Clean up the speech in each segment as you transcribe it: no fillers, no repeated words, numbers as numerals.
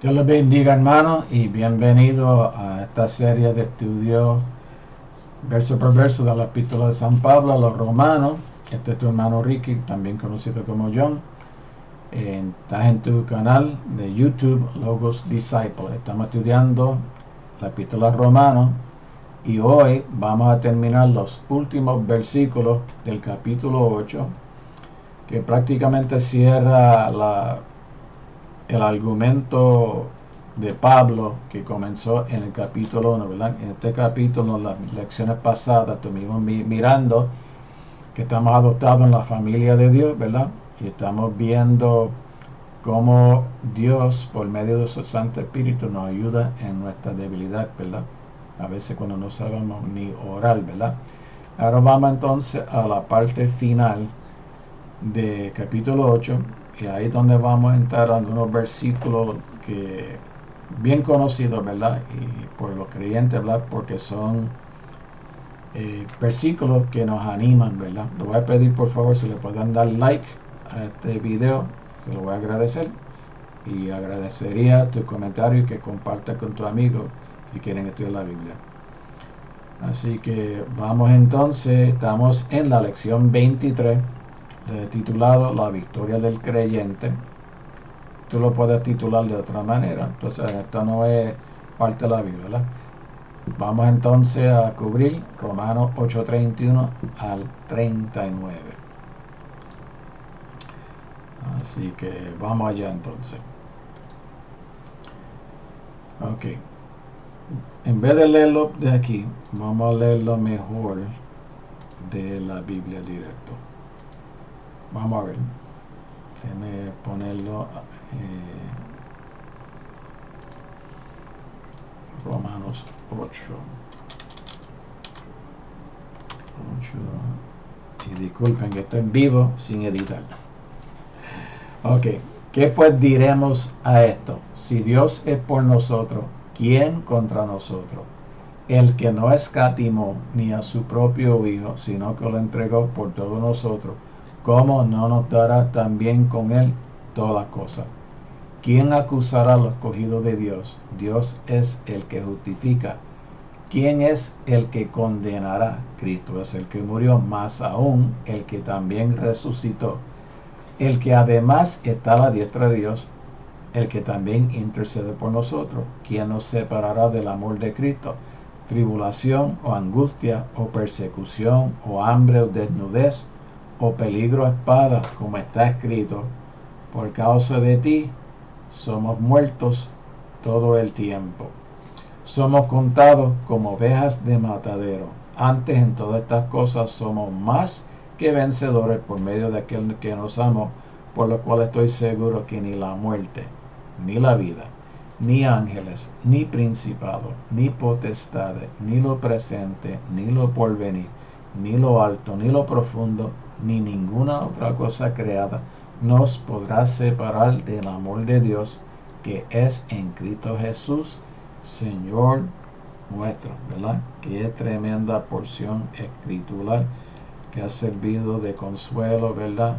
Dios les bendiga, hermanos, y bienvenido a esta serie de estudios verso por verso de la epístola de San Pablo a los romanos. Este es tu hermano Ricky, también conocido como John. Estás en tu canal de YouTube, Logos Disciple. Estamos estudiando la epístola a los romanos y hoy vamos a terminar los últimos versículos del capítulo 8, que prácticamente cierra el argumento de Pablo que comenzó en el capítulo 1, ¿verdad? En este capítulo, en las lecciones pasadas, estuvimos mirando que estamos adoptados en la familia de Dios, ¿verdad? Y estamos viendo cómo Dios, por medio de su Santo Espíritu, nos ayuda en nuestra debilidad, ¿verdad? A veces cuando no sabemos ni orar, ¿verdad? Ahora vamos entonces a la parte final de capítulo 8, y ahí es donde vamos a entrar a algunos versículos que bien conocidos, ¿verdad? Y por los creyentes, ¿verdad? Porque son versículos que nos animan, ¿verdad? Le voy a pedir por favor si le pueden dar like a este video, se lo voy a agradecer, y agradecería tu comentario y que compartas con tus amigos que quieren estudiar la Biblia. Así que vamos entonces, estamos en la lección 23, titulado La victoria del creyente. Tú lo puedes titular de otra manera, entonces esto no es parte de la Biblia, ¿verdad? Vamos entonces a cubrir Romanos 8:31 al 39. Así que vamos allá entonces. Ok. En vez de leerlo de aquí, vamos a leerlo mejor de la Biblia directo. Vamos a ver. Déjame ponerlo Romanos 8. Y disculpen que estoy en vivo sin editar. Ok, ¿qué pues diremos a esto? Si Dios es por nosotros, ¿quién contra nosotros? El que no escatimó ni a su propio Hijo, sino que lo entregó por todos nosotros, ¿cómo no nos dará también con él todas cosas? ¿Quién acusará a los escogidos de Dios? Dios es el que justifica. ¿Quién es el que condenará? Cristo es el que murió, más aún el que también resucitó, el que además está a la diestra de Dios, el que también intercede por nosotros. ¿Quién nos separará del amor de Cristo? Tribulación o angustia o persecución o hambre o desnudez o peligro o espada, como está escrito, por causa de ti somos muertos todo el tiempo. Somos contados como ovejas de matadero. Antes en todas estas cosas somos más que vencedores por medio de aquel que nos amó, por lo cual estoy seguro que ni la muerte, ni la vida, ni ángeles, ni principados, ni potestades, ni lo presente, ni lo porvenir, ni lo alto, ni lo profundo, ni ninguna otra cosa creada nos podrá separar del amor de Dios que es en Cristo Jesús, Señor nuestro, ¿verdad? Qué tremenda porción escritural que ha servido de consuelo, ¿verdad?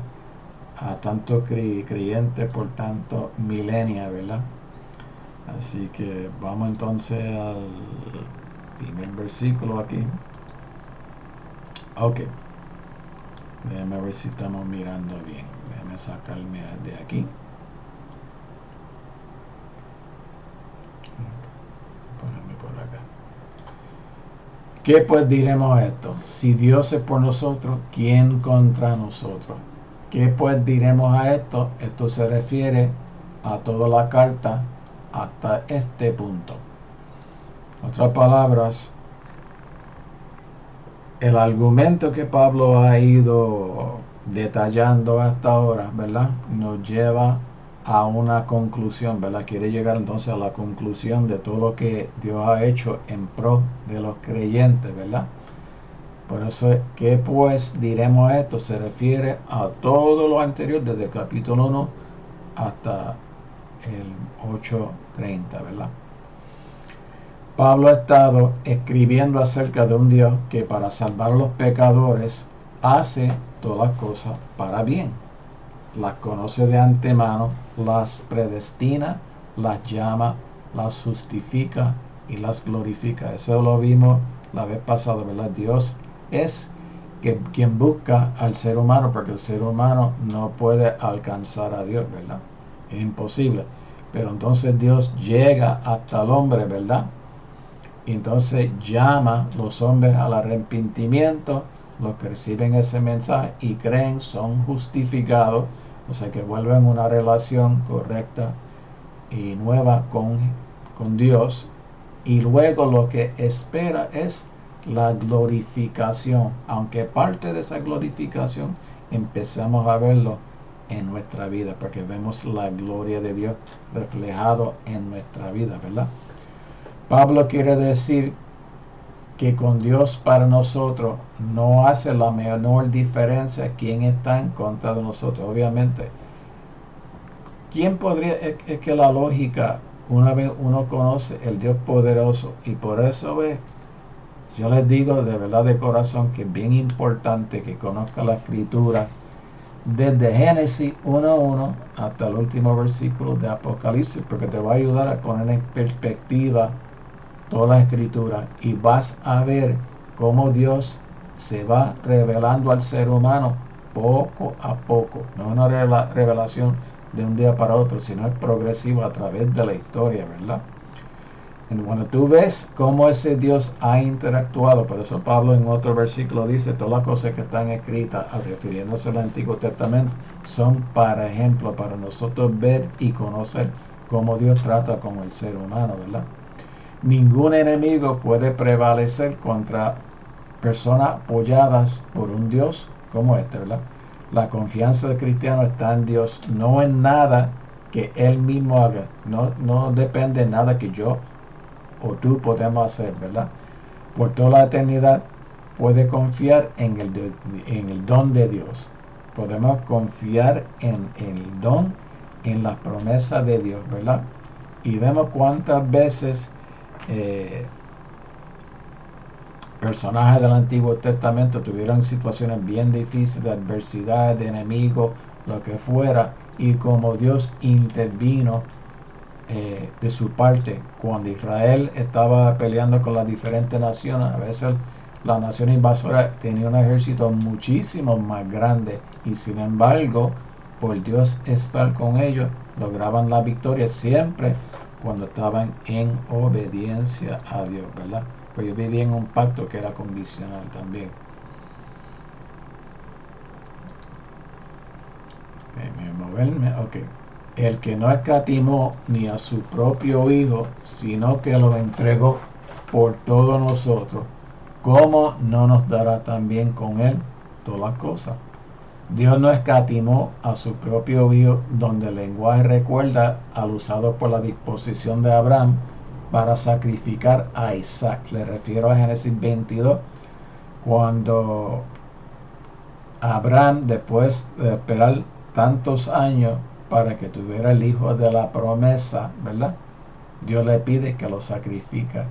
A tanto creyentes por tanto milenios, ¿verdad? Así que vamos entonces al primer versículo aquí. Ok. Déjame ver si estamos mirando bien. Déjame sacarme de aquí. Ponerme por acá. ¿Qué pues diremos a esto? Si Dios es por nosotros, ¿quién contra nosotros? ¿Qué pues diremos a esto? Esto se refiere a toda la carta hasta este punto. En otras palabras, el argumento que Pablo ha ido detallando hasta ahora, ¿verdad? Nos lleva a una conclusión, ¿verdad? Quiere llegar entonces a la conclusión de todo lo que Dios ha hecho en pro de los creyentes, ¿verdad? Por eso, ¿qué pues diremos a esto? Se refiere a todo lo anterior, desde el capítulo 1 hasta el 8:30, ¿verdad? Pablo ha estado escribiendo acerca de un Dios que para salvar a los pecadores hace todas las cosas para bien. Las conoce de antemano, las predestina las llama, las justifica y las glorifica. Eso lo vimos la vez pasada, ¿verdad? Dios es quien busca al ser humano, porque el ser humano no puede alcanzar a Dios, ¿verdad? Es imposible. Pero entonces Dios llega hasta el hombre, ¿verdad? Y entonces llama a los hombres al arrepentimiento. Los que reciben ese mensaje y creen son justificados, o sea que vuelven una relación correcta y nueva con Dios. Y luego lo que espera es la glorificación, aunque parte de esa glorificación empezamos a verlo en nuestra vida, porque vemos la gloria de Dios reflejado en nuestra vida, ¿verdad? Pablo quiere decir que con Dios para nosotros no hace la menor diferencia quién está en contra de nosotros. Obviamente, ¿quién podría? Es que la lógica, una vez uno conoce el Dios poderoso, y por eso yo les digo de verdad de corazón que es bien importante que conozca la escritura desde Génesis 1:1 hasta el último versículo de Apocalipsis, porque te va a ayudar a poner en perspectiva toda la escritura y vas a ver cómo Dios se va revelando al ser humano poco a poco. No es una revelación de un día para otro, sino es progresivo a través de la historia, ¿verdad? Y cuando tú ves cómo ese Dios ha interactuado, por eso Pablo en otro versículo dice, todas las cosas que están escritas, refiriéndose al Antiguo Testamento, son para ejemplo, para nosotros ver y conocer cómo Dios trata con el ser humano, ¿verdad? Ningún enemigo puede prevalecer contra personas apoyadas por un Dios como este, ¿verdad? La confianza del cristiano está en Dios, no en nada que Él mismo haga. No depende de nada que yo o tú podemos hacer, ¿verdad? Por toda la eternidad puede confiar en el don de Dios. Podemos confiar en el don, en las promesas de Dios, ¿verdad? Y vemos cuántas veces personajes del Antiguo Testamento tuvieron situaciones bien difíciles de adversidad, de enemigos, lo que fuera, y como Dios intervino de su parte cuando Israel estaba peleando con las diferentes naciones. A veces la nación invasora tenía un ejército muchísimo más grande y sin embargo por Dios estar con ellos lograban la victoria siempre cuando estaban en obediencia a Dios, ¿verdad? Pues yo vivía en un pacto que era condicional también. Ok. El que no escatimó ni a su propio Hijo, sino que lo entregó por todos nosotros, ¿cómo no nos dará también con Él todas las cosas? Dios no escatimó a su propio Hijo, donde el lenguaje recuerda al usado por la disposición de Abraham para sacrificar a Isaac. Le refiero a Génesis 22, cuando Abraham, después de esperar tantos años para que tuviera el hijo de la promesa, ¿verdad? Dios le pide que lo sacrifique,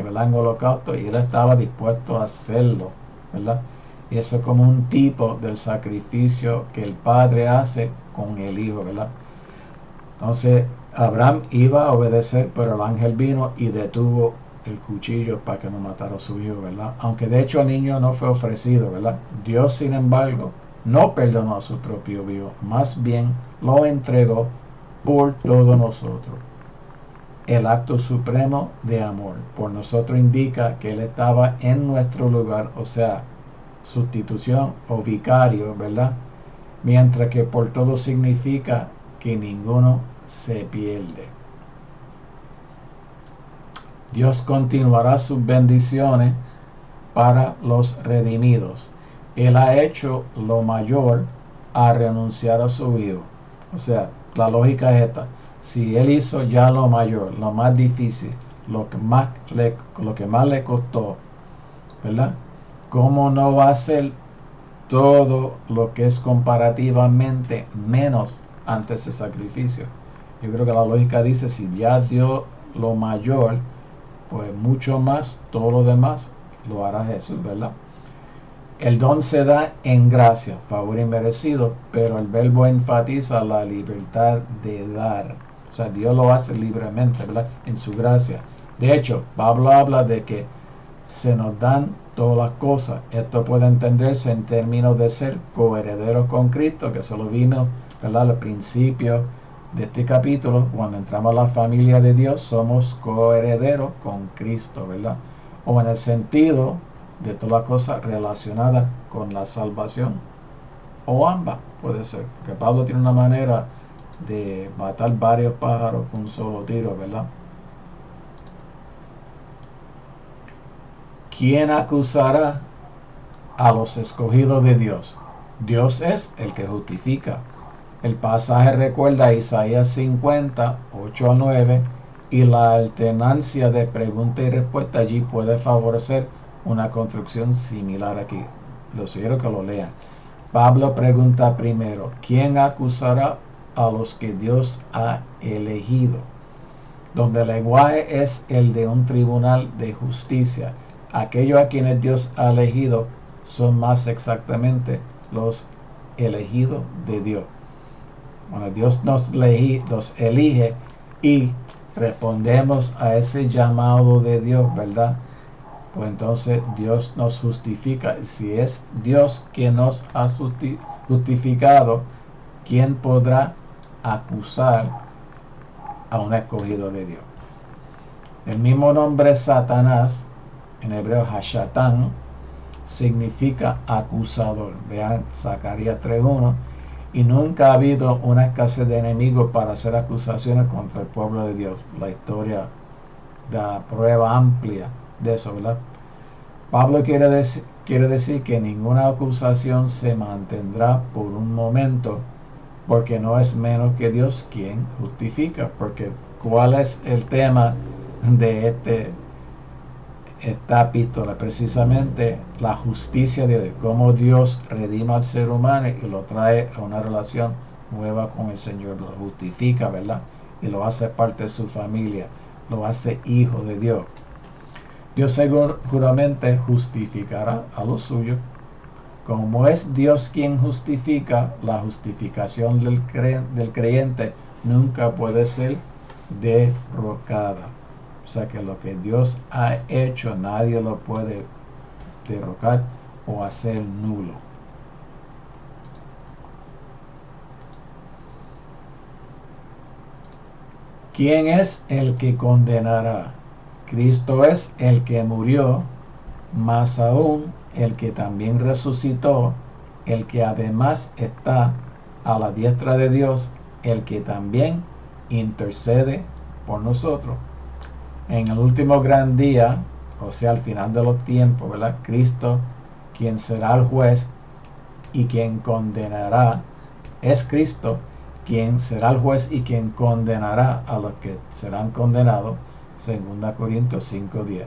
¿verdad? En holocausto, y él estaba dispuesto a hacerlo, ¿verdad? Y eso es como un tipo del sacrificio que el padre hace con el hijo, ¿verdad? Entonces Abraham iba a obedecer, pero el ángel vino y detuvo el cuchillo para que no matara a su hijo, ¿verdad? Aunque de hecho el niño no fue ofrecido, ¿verdad? Dios, sin embargo, no perdonó a su propio hijo, más bien lo entregó por todos nosotros. El acto supremo de amor por nosotros indica que Él estaba en nuestro lugar, o sea, sustitución o vicario, ¿verdad? Mientras que por todo significa que ninguno se pierde. Dios continuará sus bendiciones para los redimidos. Él ha hecho lo mayor a renunciar a su hijo. O sea, la lógica es esta. Si Él hizo ya lo mayor, lo más difícil, lo que más le costó, ¿verdad? ¿Cómo no va a hacer todo lo que es comparativamente menos ante ese sacrificio? Yo creo que la lógica dice, si ya dio lo mayor, pues mucho más, todo lo demás lo hará Jesús, ¿verdad? El don se da en gracia, favor inmerecido, pero el verbo enfatiza la libertad de dar. O sea, Dios lo hace libremente, ¿verdad? En su gracia. De hecho, Pablo habla de que se nos dan todas las cosas. Esto puede entenderse en términos de ser coherederos con Cristo, que eso lo vimos, ¿verdad? Al principio de este capítulo, cuando entramos a la familia de Dios, somos coherederos con Cristo, ¿verdad? O en el sentido de todas las cosas relacionadas con la salvación, o ambas puede ser, porque Pablo tiene una manera de matar varios pájaros con un solo tiro, ¿verdad? ¿Quién acusará a los escogidos de Dios? Dios es el que justifica. El pasaje recuerda a Isaías 50, 8 a 9, y la alternancia de pregunta y respuesta allí puede favorecer una construcción similar aquí. Los sugiero que lo lean. Pablo pregunta primero, ¿quién acusará a los que Dios ha elegido? Donde el lenguaje es el de un tribunal de justicia. Aquellos a quienes Dios ha elegido son más exactamente los elegidos de Dios. Bueno, Dios nos elige y respondemos a ese llamado de Dios, ¿verdad? Pues entonces Dios nos justifica. Si es Dios quien nos ha justificado, ¿quién podrá acusar a un escogido de Dios? El mismo nombre Satanás, en hebreo Hashatán, significa acusador. Vean Zacarías 3:1. Y nunca ha habido una escasez de enemigos para hacer acusaciones contra el pueblo de Dios. La historia da prueba amplia de eso, ¿verdad? Pablo quiere decir que ninguna acusación se mantendrá por un momento, porque no es menos que Dios quien justifica. Porque ¿cuál es el tema de esta epístola? Precisamente la justicia de Dios, cómo Dios redima al ser humano y lo trae a una relación nueva con el Señor, lo justifica, ¿verdad? Y lo hace parte de su familia, lo hace hijo de Dios. Dios seguramente justificará a los suyos. Como es Dios quien justifica, la justificación del creyente nunca puede ser derrocada. O sea que lo que Dios ha hecho nadie lo puede derrocar o hacer nulo. ¿Quién es el que condenará? Cristo es el que murió, más aún el que también resucitó, el que además está a la diestra de Dios, el que también intercede por nosotros. En el último gran día, o sea, al final de los tiempos, ¿verdad? Cristo, quien será el juez y quien condenará, es Cristo quien será el juez y quien condenará a los que serán condenados, 2 Corintios 5:10.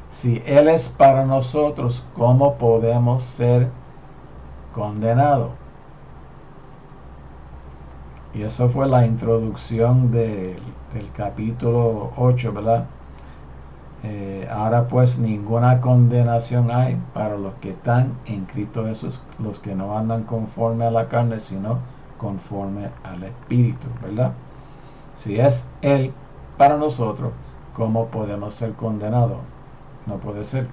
Si Él es para nosotros, ¿cómo podemos ser condenados? Y eso fue la introducción del capítulo 8, ¿verdad? Ahora pues ninguna condenación hay para los que están en Cristo Jesús, los que no andan conforme a la carne, sino conforme al Espíritu, ¿verdad? Si es Él para nosotros, ¿cómo podemos ser condenados? No puede ser.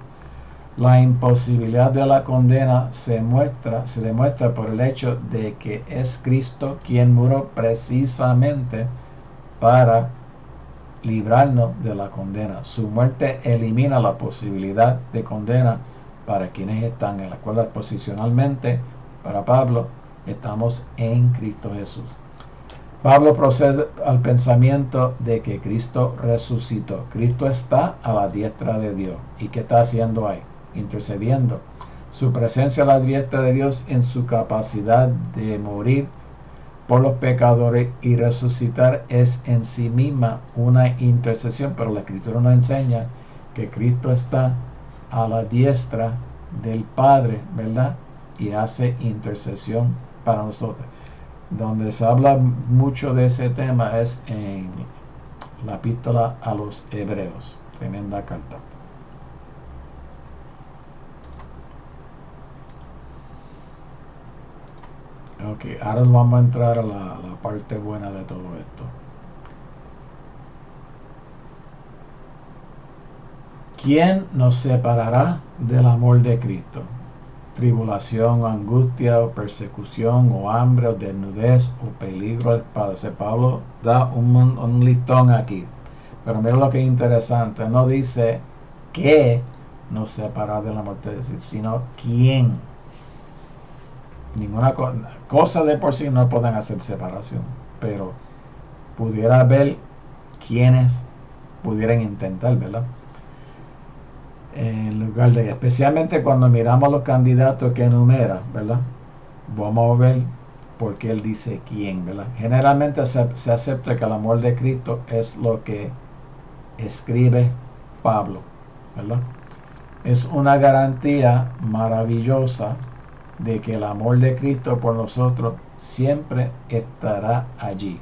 La imposibilidad de la condena se demuestra por el hecho de que es Cristo quien murió precisamente para librarnos de la condena. Su muerte elimina la posibilidad de condena para quienes están en la cual posicionalmente, para Pablo, estamos en Cristo Jesús. Pablo procede al pensamiento de que Cristo resucitó. Cristo está a la diestra de Dios. ¿Y qué está haciendo ahí? Intercediendo. Su presencia a la diestra de Dios en su capacidad de morir por los pecadores y resucitar es en sí misma una intercesión, pero la Escritura nos enseña que Cristo está a la diestra del Padre, ¿verdad? Y hace intercesión para nosotros. Donde se habla mucho de ese tema es en la epístola a los Hebreos. Tremenda carta. Ok, ahora vamos a entrar a la parte buena de todo esto. ¿Quién nos separará del amor de Cristo? Tribulación, o angustia, o persecución, o hambre, o desnudez, o peligro de espada. O sea, Pablo da un listón aquí. Pero mira lo que es interesante. No dice qué nos separará del amor de Cristo, sino quién. Ninguna cosa de por sí no pueden hacer separación. Pero pudiera haber quienes pudieran intentar, ¿verdad? En lugar de, especialmente cuando miramos los candidatos que enumera, ¿verdad? Vamos a ver por qué él dice quién, ¿verdad? Generalmente se acepta que el amor de Cristo es lo que escribe Pablo, ¿verdad? Es una garantía maravillosa de que el amor de Cristo por nosotros siempre estará allí.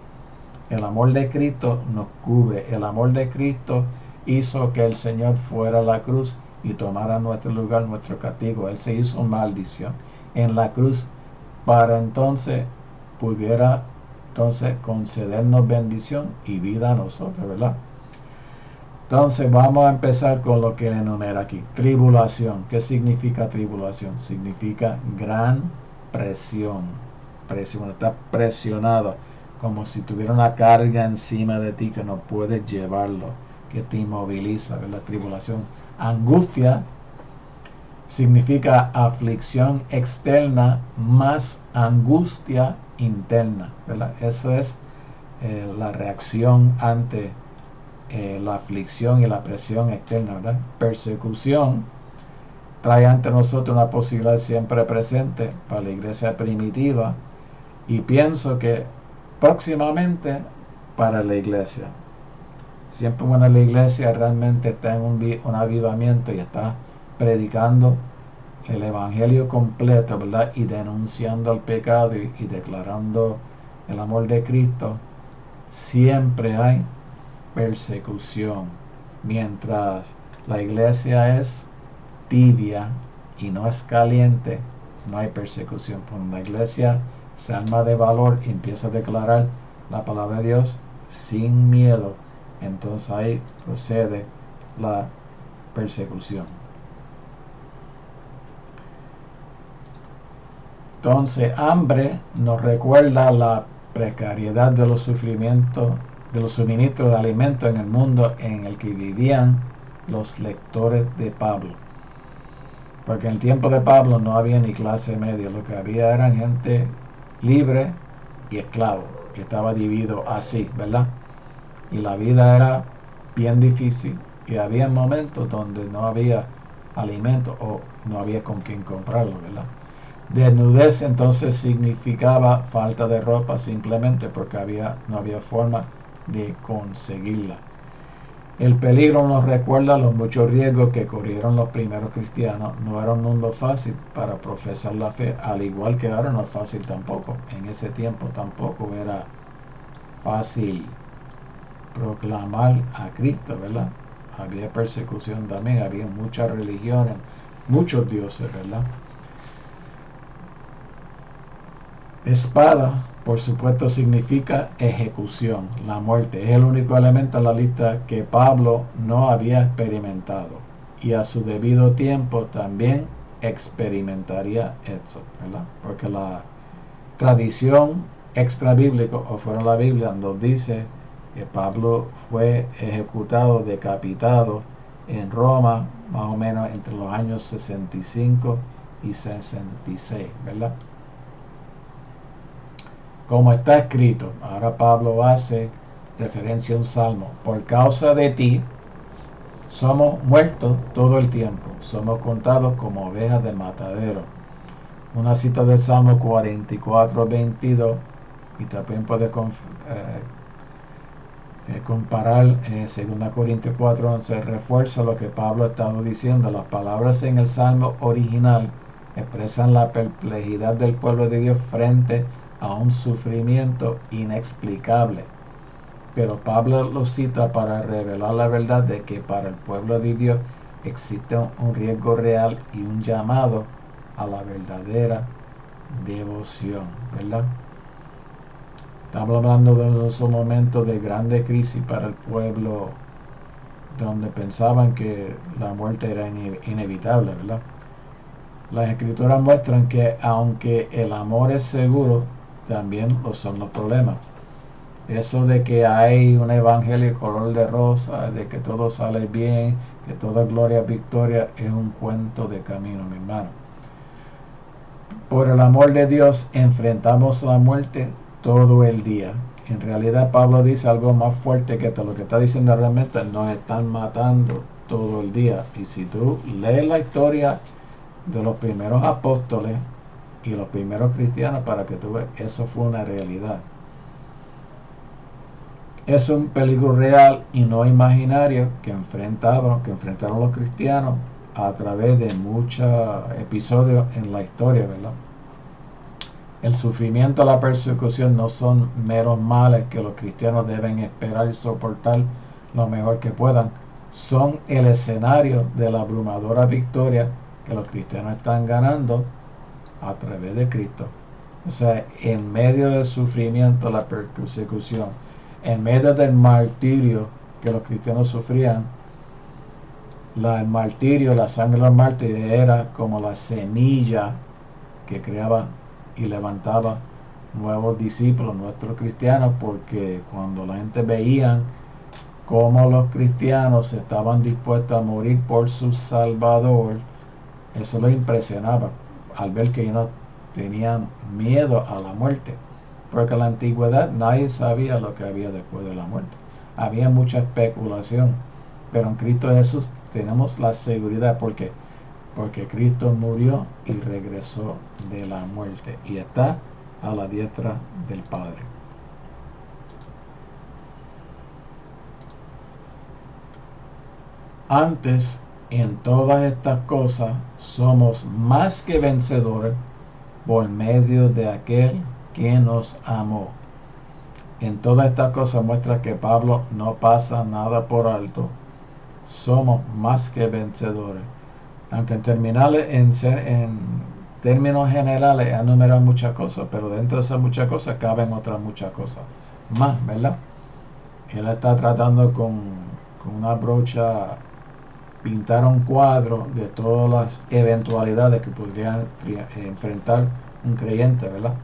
El amor de Cristo nos cubre. El amor de Cristo hizo que el Señor fuera a la cruz y tomara nuestro lugar, nuestro castigo. Él se hizo maldición en la cruz para entonces pudiera concedernos bendición y vida a nosotros, ¿verdad? Entonces vamos a empezar con lo que él enumera aquí. Tribulación. ¿Qué significa tribulación? Significa gran presión. Presión. Estás presionado, como si tuviera una carga encima de ti que no puedes llevarlo, que te inmoviliza, ¿verdad? Tribulación. Angustia significa aflicción externa más angustia interna, ¿verdad? Eso es la reacción ante la aflicción y la presión externa, ¿verdad? Persecución trae ante nosotros una posibilidad siempre presente para la iglesia primitiva y pienso que próximamente para la iglesia. Siempre cuando la iglesia realmente está en un avivamiento y está predicando el evangelio completo, ¿verdad? Y denunciando el pecado y declarando el amor de Cristo, siempre hay persecución. Mientras la iglesia es tibia y no es caliente, no hay persecución. Cuando la iglesia se arma de valor y empieza a declarar la palabra de Dios sin miedo, entonces ahí procede la persecución. Entonces, hambre nos recuerda la precariedad de los sufrimientos, de los suministros de alimentos en el mundo en el que vivían los lectores de Pablo. Porque en el tiempo de Pablo no había ni clase media, lo que había eran gente libre y esclavo, que estaba dividido así, ¿verdad? Y la vida era bien difícil y había momentos donde no había alimento o no había con quién comprarlo, ¿verdad? Desnudez entonces significaba falta de ropa simplemente porque no había forma de conseguirla. El peligro nos recuerda los muchos riesgos que corrieron los primeros cristianos. No era un mundo fácil para profesar la fe, al igual que ahora no es fácil tampoco. En ese tiempo tampoco era fácil proclamar a Cristo, ¿verdad? Había persecución también, había muchas religiones, muchos dioses, ¿verdad? Espada, por supuesto, significa ejecución, la muerte. Es el único elemento en la lista que Pablo no había experimentado. Y a su debido tiempo también experimentaría eso, ¿verdad? Porque la tradición extra bíblica, o fuera la Biblia, nos dice que Pablo fue ejecutado, decapitado en Roma, más o menos entre los años 65 y 66, ¿verdad? Como está escrito, ahora Pablo hace referencia a un salmo. Por causa de ti somos muertos todo el tiempo, somos contados como ovejas de matadero. Una cita del Salmo 44:22, y también puede comparar 2 Corintios 4:11, refuerza lo que Pablo estaba diciendo. Las palabras en el Salmo original expresan la perplejidad del pueblo de Dios frente a un sufrimiento inexplicable. Pero Pablo lo cita para revelar la verdad de que para el pueblo de Dios existe un riesgo real y un llamado a la verdadera devoción, ¿verdad? Estamos hablando de esos momentos de grande crisis para el pueblo donde pensaban que la muerte era inevitable, ¿verdad? Las escrituras muestran que aunque el amor es seguro, también lo son los problemas. Eso de que hay un evangelio color de rosa, de que todo sale bien, que todo es gloria, victoria, es un cuento de camino, mi hermano. Por el amor de Dios enfrentamos la muerte todo el día. En realidad Pablo dice algo más fuerte que todo lo que está diciendo realmente, nos están matando todo el día. Y si tú lees la historia de los primeros apóstoles y los primeros cristianos, para que tú veas, eso fue una realidad. Es un peligro real y no imaginario que enfrentaron los cristianos a través de muchos episodios en la historia, ¿verdad? El sufrimiento y la persecución no son meros males que los cristianos deben esperar y soportar lo mejor que puedan. Son el escenario de la abrumadora victoria que los cristianos están ganando a través de Cristo. O sea, en medio del sufrimiento, la persecución, en medio del martirio que los cristianos sufrían, el martirio, la sangre de los mártires era como la semilla que creaba y levantaba nuevos discípulos, nuestros cristianos, porque cuando la gente veía cómo los cristianos estaban dispuestos a morir por su Salvador, eso los impresionaba al ver que ellos no tenían miedo a la muerte, porque en la antigüedad nadie sabía lo que había después de la muerte. Había mucha especulación, pero en Cristo Jesús tenemos la seguridad porque Cristo murió y regresó de la muerte y está a la diestra del Padre. Antes, en todas estas cosas, somos más que vencedores por medio de aquel que nos amó. En todas estas cosas muestra que Pablo no pasa nada por alto. Somos más que vencedores. Aunque en términos generales ha enumerado muchas cosas, pero dentro de esas muchas cosas caben otras muchas cosas más, ¿verdad? Él está tratando con una brocha pintar un cuadro de todas las eventualidades que podrían enfrentar un creyente, ¿verdad?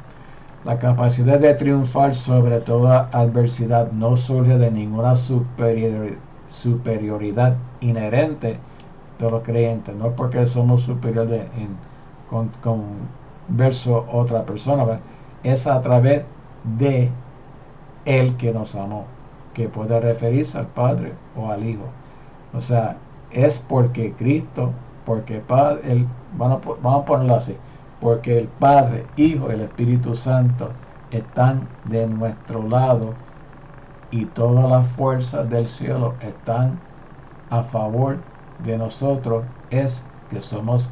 La capacidad de triunfar sobre toda adversidad no surge de ninguna superioridad inherente de los creyentes, no es porque somos superiores con verso otra persona, ¿verdad? Es a través de el que nos amó, que puede referirse al Padre o al Hijo. O sea, es porque Cristo, porque vamos a ponerlo así, porque el Padre, Hijo y el Espíritu Santo están de nuestro lado y todas las fuerzas del cielo están a favor de nosotros, es que somos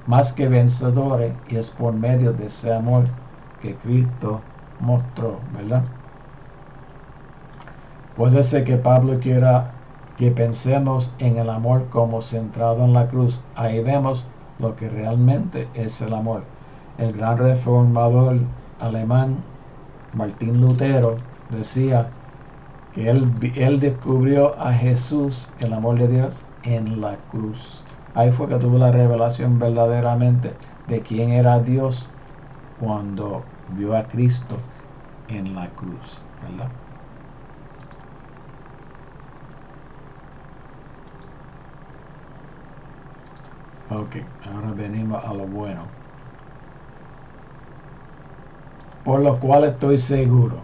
más que vencedores y es por medio de ese amor que Cristo mostró, ¿verdad? Puede ser que Pablo quiera que pensemos en el amor como centrado en la cruz. Ahí vemos lo que realmente es el amor. El gran reformador alemán Martín Lutero decía que él descubrió a Jesús, el amor de Dios, en la cruz. Ahí fue que tuvo la revelación verdaderamente de quién era Dios cuando vio a Cristo en la cruz, ¿verdad? Ok, ahora venimos a lo bueno. Por lo cual estoy seguro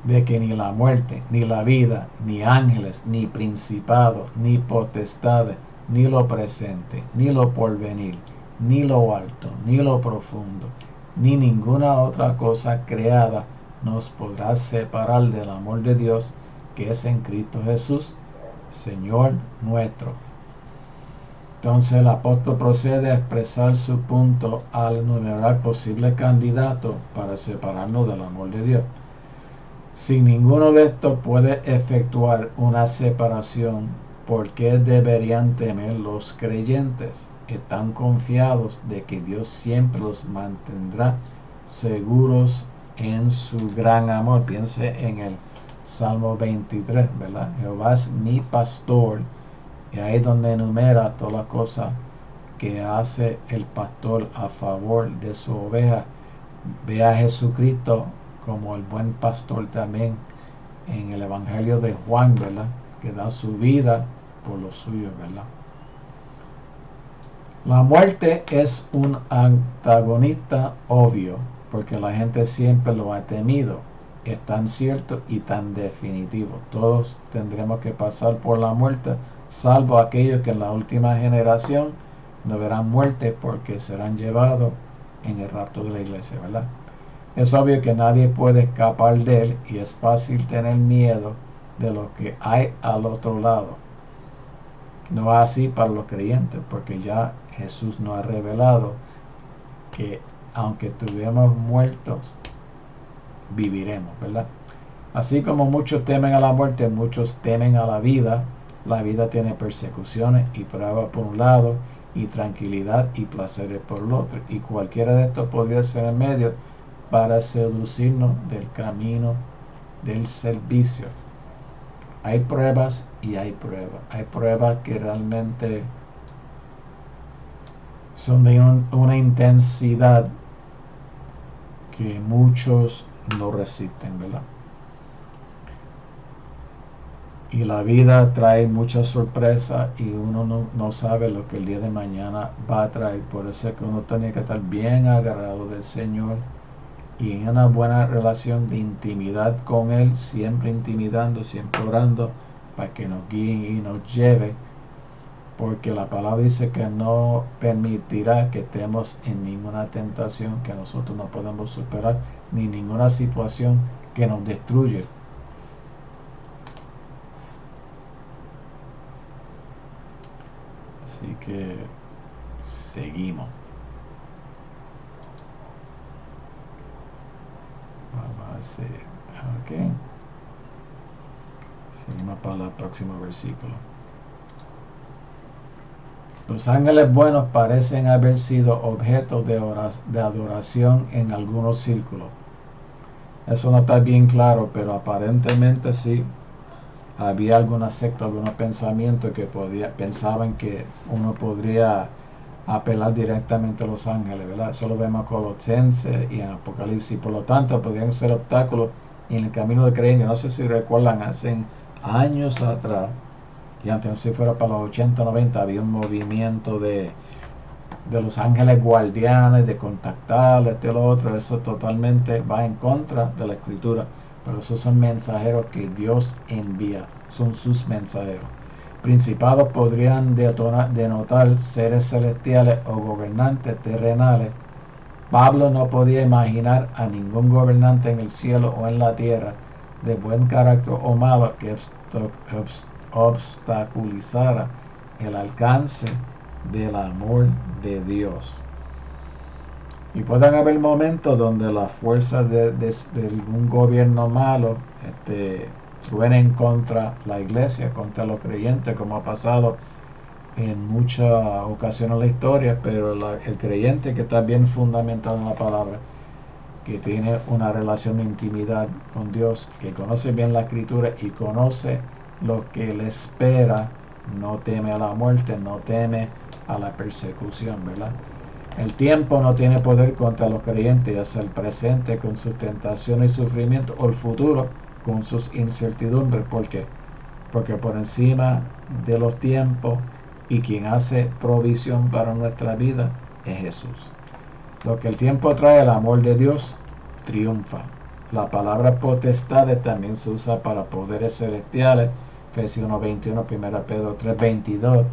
de que ni la muerte, ni la vida, ni ángeles, ni principados, ni potestades, ni lo presente, ni lo porvenir, ni lo alto, ni lo profundo, ni ninguna otra cosa creada nos podrá separar del amor de Dios que es en Cristo Jesús, Señor nuestro. Entonces el apóstol procede a expresar su punto al enumerar posibles candidatos para separarnos del amor de Dios. Si ninguno de estos puede efectuar una separación, ¿por qué deberían temer los creyentes? Están confiados de que Dios siempre los mantendrá seguros en su gran amor. Piense en el Salmo 23, ¿verdad? Jehová es mi pastor, y ahí es donde enumera todas las cosas que hace el pastor a favor de su oveja. Ve a Jesucristo como el buen pastor también en el Evangelio de Juan, ¿verdad? Que da su vida por los suyos, ¿verdad? La muerte es un antagonista obvio, porque la gente siempre lo ha temido. Es tan cierto y tan definitivo. Todos tendremos que pasar por la muerte, salvo aquellos que en la última generación no verán muerte porque serán llevados en el rapto de la iglesia, ¿verdad? Es obvio que nadie puede escapar de él y es fácil tener miedo de lo que hay al otro lado. No es así para los creyentes, porque ya Jesús nos ha revelado que aunque estuviéramos muertos, viviremos, ¿verdad? Así como muchos temen a la muerte, muchos temen a la vida. La vida tiene persecuciones y pruebas por un lado, y tranquilidad y placeres por el otro. Y cualquiera de estos podría ser el medio para seducirnos del camino del servicio. Hay pruebas y hay pruebas. Hay pruebas que realmente son de una intensidad que muchos no resisten, ¿verdad? Y la vida trae muchas sorpresas y uno no sabe lo que el día de mañana va a traer. Por eso es que uno tiene que estar bien agarrado del Señor y en una buena relación de intimidad con Él, siempre intimidando, siempre orando para que nos guíe y nos lleve, porque la palabra dice que no permitirá que estemos en ninguna tentación que nosotros no podemos superar, ni ninguna situación que nos destruye. Así que seguimos. Vamos a hacer, ok. Seguimos para el próximo versículo. Los ángeles buenos parecen haber sido objeto de adoración en algunos círculos. Eso no está bien claro, pero aparentemente sí. Había alguna secta, algunos pensamientos que pensaban que uno podría apelar directamente a los ángeles, ¿verdad? Eso lo vemos en Colosenses y en Apocalipsis. Por lo tanto, podrían ser obstáculos en el camino de creencia. No sé si recuerdan, hace años atrás, y antes si fuera para los 80, 90, había un movimiento de los ángeles guardianes, de contactar, esto y lo otro. Eso totalmente va en contra de la escritura, pero esos son mensajeros que Dios envía, son sus mensajeros. Principados podrían denotar seres celestiales o gobernantes terrenales. Pablo no podía imaginar a ningún gobernante en el cielo o en la tierra de buen carácter o malo que obstaculizara el alcance del amor de Dios. Y pueden haber momentos donde las fuerzas de un gobierno malo truenen contra la iglesia, contra los creyentes, como ha pasado en muchas ocasiones en la historia, pero el creyente que está bien fundamentado en la palabra, que tiene una relación de intimidad con Dios, que conoce bien la escritura y conoce lo que le espera, no teme a la muerte, no teme a la persecución, ¿verdad? El tiempo no tiene poder contra los creyentes, ya sea el presente con sus tentaciones y sufrimientos o el futuro con sus incertidumbres. ¿Por qué? Porque por encima de los tiempos y quien hace provisión para nuestra vida es Jesús. Lo que el tiempo trae, el amor de Dios triunfa. La palabra potestades también se usa para poderes celestiales, Efesios 1:21, 1 Pedro 3:22,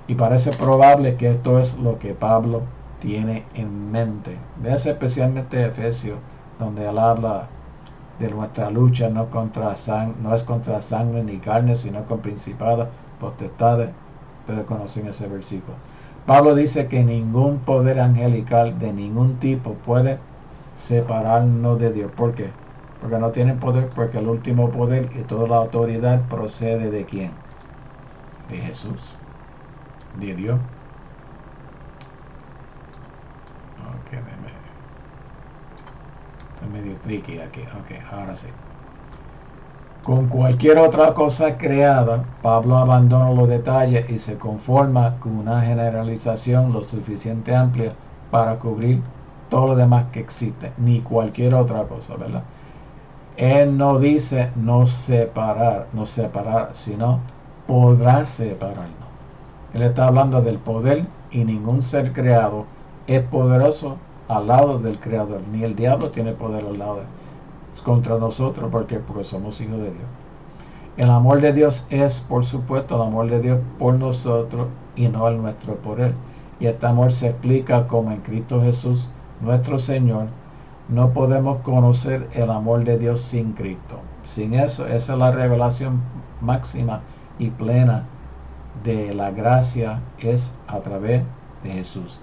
y parece probable que esto es lo que Pablo tiene en mente. Veas especialmente Efesios, donde él habla de nuestra lucha no es contra sangre ni carne, sino con principados, potestades. Ustedes conocen ese versículo. Pablo dice que ningún poder angelical de ningún tipo puede separarnos de Dios. ¿Por qué? Porque no tienen poder, porque el último poder y toda la autoridad procede de ¿quién? De Jesús, de Dios. Ok, está medio tricky aquí. Ok, ahora sí. Con cualquier otra cosa creada, Pablo abandona los detalles y se conforma con una generalización lo suficiente amplia para cubrir todo lo demás que existe, ni cualquier otra cosa, ¿verdad? Él no dice no separar, sino podrá separarnos. Él está hablando del poder y ningún ser creado es poderoso al lado del Creador. Ni el diablo tiene poder al lado contra nosotros porque somos hijos de Dios. El amor de Dios es, por supuesto, el amor de Dios por nosotros y no el nuestro por Él. Y este amor se explica como en Cristo Jesús, nuestro Señor. No podemos conocer el amor de Dios sin Cristo. Sin eso, esa es la revelación máxima y plena de la gracia, es a través de Jesús.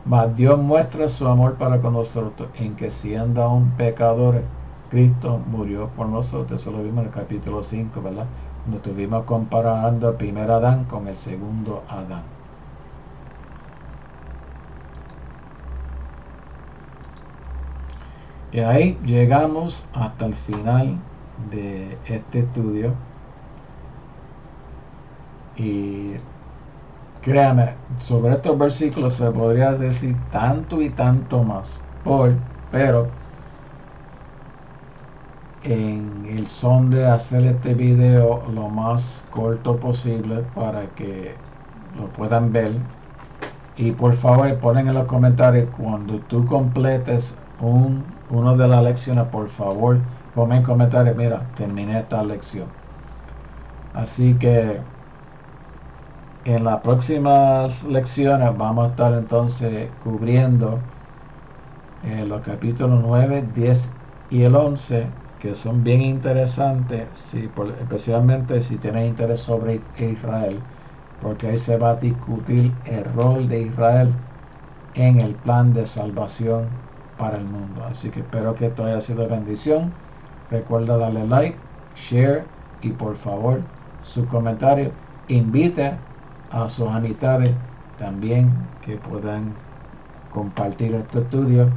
Mas Dios muestra su amor para con nosotros en que siendo aún pecadores, Cristo murió por nosotros. Eso lo vimos en el capítulo 5, ¿verdad? Cuando estuvimos comparando el primer Adán con el segundo Adán. Y ahí llegamos hasta el final de este estudio. Y créame, sobre estos versículos se podría decir tanto y tanto más. Pero en el son de hacer este video lo más corto posible para que lo puedan ver. Y por favor ponen en los comentarios cuando tú completes una de las lecciones, por favor ponme en comentarios, mira, terminé esta lección. Así que en las próximas lecciones vamos a estar entonces cubriendo los capítulos 9, 10 y el 11, que son bien interesantes, especialmente si tienes interés sobre Israel, porque ahí se va a discutir el rol de Israel en el plan de salvación para el mundo. Así que espero que esto haya sido de bendición. Recuerda darle like, share y por favor su comentario. Invite a sus amistades también que puedan compartir este estudio.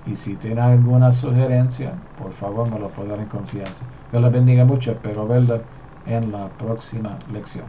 Y si tienen alguna sugerencia, por favor me lo pueden dar en confianza. Dios les bendiga mucho. Espero verlos en la próxima lección.